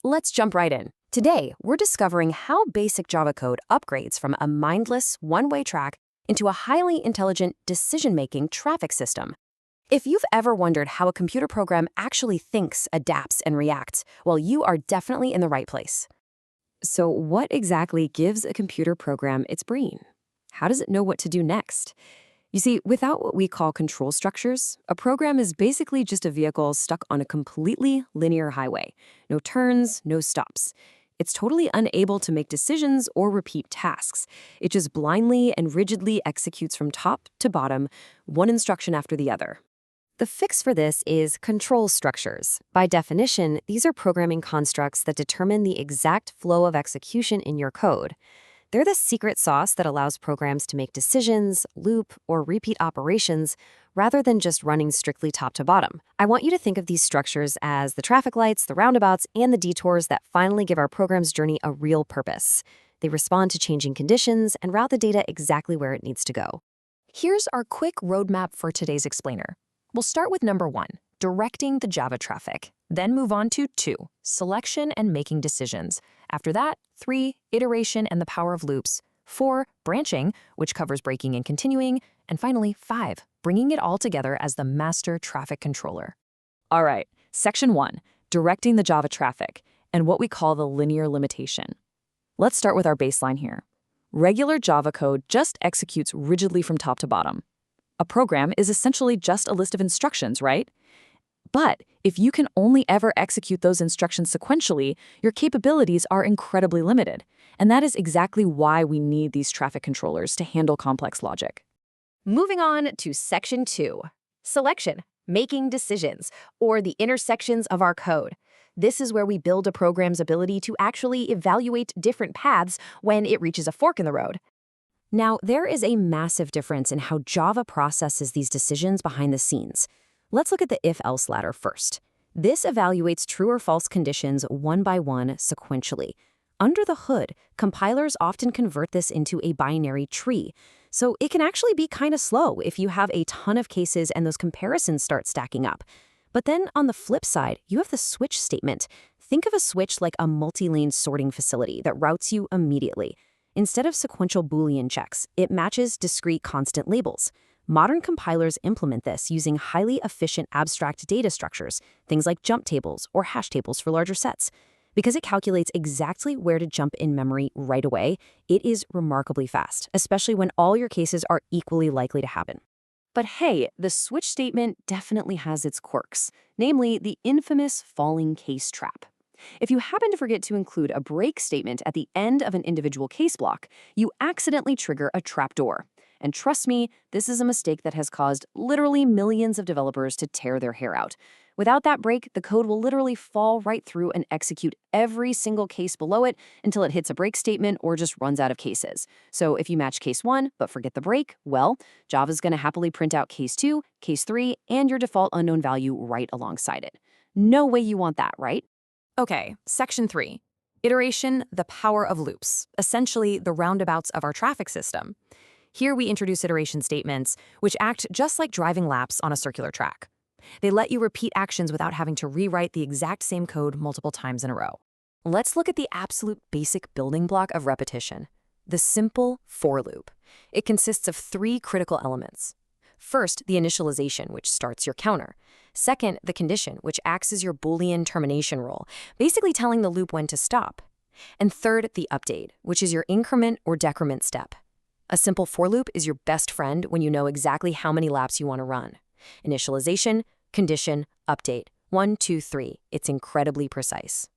Let's jump right in. Today, we're discovering how basic Java code upgrades from a mindless, one-way track into a highly intelligent decision-making traffic system. If you've ever wondered how a computer program actually thinks, adapts, and reacts, well, you are definitely in the right place. So what exactly gives a computer program its brain? How does it know what to do next? You see, without what we call control structures, a program is basically just a vehicle stuck on a completely linear highway. No turns, no stops. It's totally unable to make decisions or repeat tasks. It just blindly and rigidly executes from top to bottom, one instruction after the other. The fix for this is control structures. By definition, these are programming constructs that determine the exact flow of execution in your code. They're the secret sauce that allows programs to make decisions, loop, or repeat operations rather than just running strictly top to bottom. I want you to think of these structures as the traffic lights, the roundabouts, and the detours that finally give our program's journey a real purpose. They respond to changing conditions and route the data exactly where it needs to go. Here's our quick roadmap for today's explainer. We'll start with number 1, directing the Java traffic. Then move on to 2, selection and making decisions. After that, 3, iteration and the power of loops. 4, branching, which covers breaking and continuing. And finally, 5, bringing it all together as the master traffic controller. All right, section 1, directing the Java traffic, and what we call the linear limitation. Let's start with our baseline here. Regular Java code just executes rigidly from top to bottom. A program is essentially just a list of instructions, right? But if you can only ever execute those instructions sequentially, your capabilities are incredibly limited. And that is exactly why we need these traffic controllers to handle complex logic. Moving on to section 2, selection, making decisions, or the intersections of our code. This is where we build a program's ability to actually evaluate different paths when it reaches a fork in the road. Now, there is a massive difference in how Java processes these decisions behind the scenes. Let's look at the if-else ladder first. This evaluates true or false conditions one by one sequentially. Under the hood, compilers often convert this into a binary tree, so it can actually be kind of slow if you have a ton of cases and those comparisons start stacking up. But then on the flip side, you have the switch statement. Think of a switch like a multi-lane sorting facility that routes you immediately. Instead of sequential Boolean checks, it matches discrete constant labels. Modern compilers implement this using highly efficient abstract data structures, things like jump tables or hash tables for larger sets. Because it calculates exactly where to jump in memory right away, it is remarkably fast, especially when all your cases are equally likely to happen. But hey, the switch statement definitely has its quirks, namely the infamous falling case trap. If you happen to forget to include a break statement at the end of an individual case block, you accidentally trigger a trapdoor. And trust me, this is a mistake that has caused literally millions of developers to tear their hair out. Without that break, the code will literally fall right through and execute every single case below it until it hits a break statement or just runs out of cases. So if you match case 1 but forget the break, well, Java's going to happily print out case 2, case 3, and your default unknown value right alongside it. No way you want that, right? Okay, section 3, iteration, the power of loops, essentially the roundabouts of our traffic system. Here we introduce iteration statements, which act just like driving laps on a circular track. They let you repeat actions without having to rewrite the exact same code multiple times in a row. Let's look at the absolute basic building block of repetition, the simple for loop. It consists of 3 critical elements. First, the initialization, which starts your counter. Second, the condition, which acts as your Boolean termination rule, basically telling the loop when to stop. And third, the update, which is your increment or decrement step. A simple for loop is your best friend when you know exactly how many laps you want to run. Initialization, condition, update. 1, 2, 3. It's incredibly precise.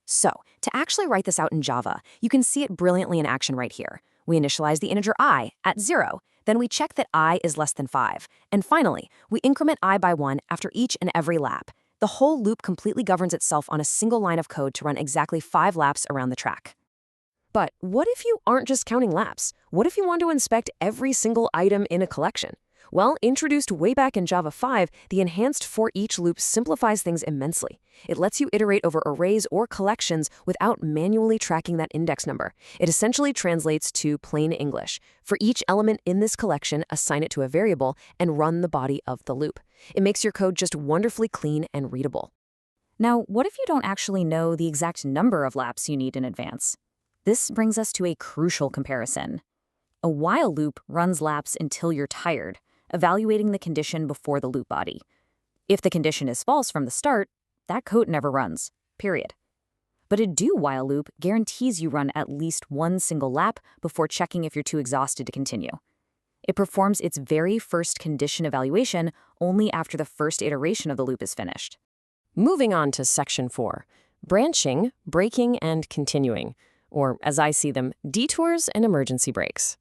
So, to actually write this out in Java, you can see it brilliantly in action right here. We initialize the integer I at 0. Then we check that I is less than 5. And finally, we increment I by 1 after each and every lap. The whole loop completely governs itself on a single line of code to run exactly 5 laps around the track. But what if you aren't just counting laps? What if you want to inspect every single item in a collection? Well, introduced way back in Java 5, the enhanced for each loop simplifies things immensely. It lets you iterate over arrays or collections without manually tracking that index number. It essentially translates to plain English. For each element in this collection, assign it to a variable and run the body of the loop. It makes your code just wonderfully clean and readable. Now, what if you don't actually know the exact number of laps you need in advance? This brings us to a crucial comparison. A while loop runs laps until you're tired, evaluating the condition before the loop body. If the condition is false from the start, that code never runs, period. But a do while loop guarantees you run at least one single lap before checking if you're too exhausted to continue. It performs its very first condition evaluation only after the first iteration of the loop is finished. Moving on to Section 4, branching, braking, and continuing, or as I see them, detours and emergency brakes.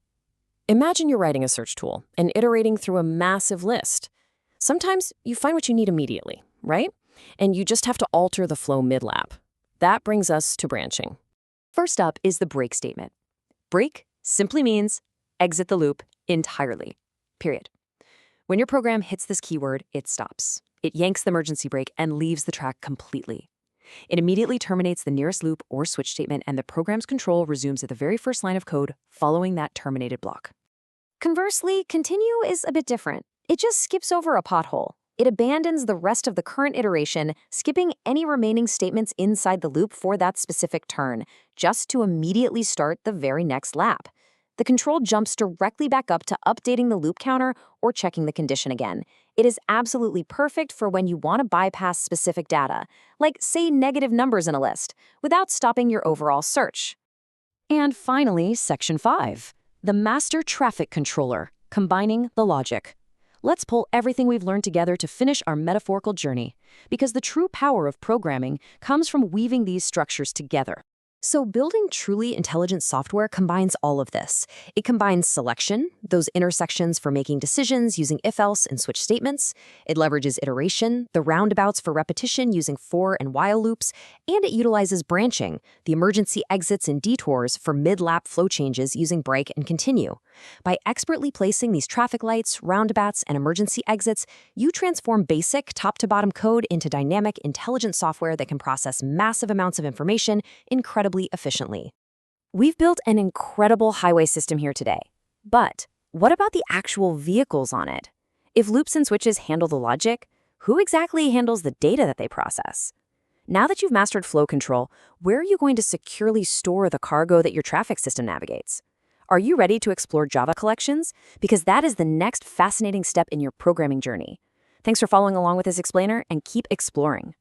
Imagine you're writing a search tool and iterating through a massive list. Sometimes you find what you need immediately, right? And you just have to alter the flow mid-lap. That brings us to branching. First up is the break statement. Break simply means exit the loop entirely, period. When your program hits this keyword, it stops. It yanks the emergency brake and leaves the track completely. It immediately terminates the nearest loop or switch statement, and the program's control resumes at the very first line of code following that terminated block. Conversely, continue is a bit different. It just skips over a pothole. It abandons the rest of the current iteration, skipping any remaining statements inside the loop for that specific turn, just to immediately start the very next lap. The control jumps directly back up to updating the loop counter or checking the condition again. It is absolutely perfect for when you want to bypass specific data, like, say, negative numbers in a list, without stopping your overall search. And finally, Section 5, the master traffic controller, combining the logic. Let's pull everything we've learned together to finish our metaphorical journey, because the true power of programming comes from weaving these structures together. So building truly intelligent software combines all of this. It combines selection, those intersections for making decisions using if-else and switch statements. It leverages iteration, the roundabouts for repetition using for and while loops, and it utilizes branching, the emergency exits and detours for mid-lap flow changes using break and continue. By expertly placing these traffic lights, roundabouts, and emergency exits, you transform basic top-to-bottom code into dynamic, intelligent software that can process massive amounts of information incredibly efficiently. We've built an incredible highway system here today. But what about the actual vehicles on it? If loops and switches handle the logic, who exactly handles the data that they process? Now that you've mastered flow control, where are you going to securely store the cargo that your traffic system navigates? Are you ready to explore Java collections? Because that is the next fascinating step in your programming journey. Thanks for following along with this explainer, and keep exploring.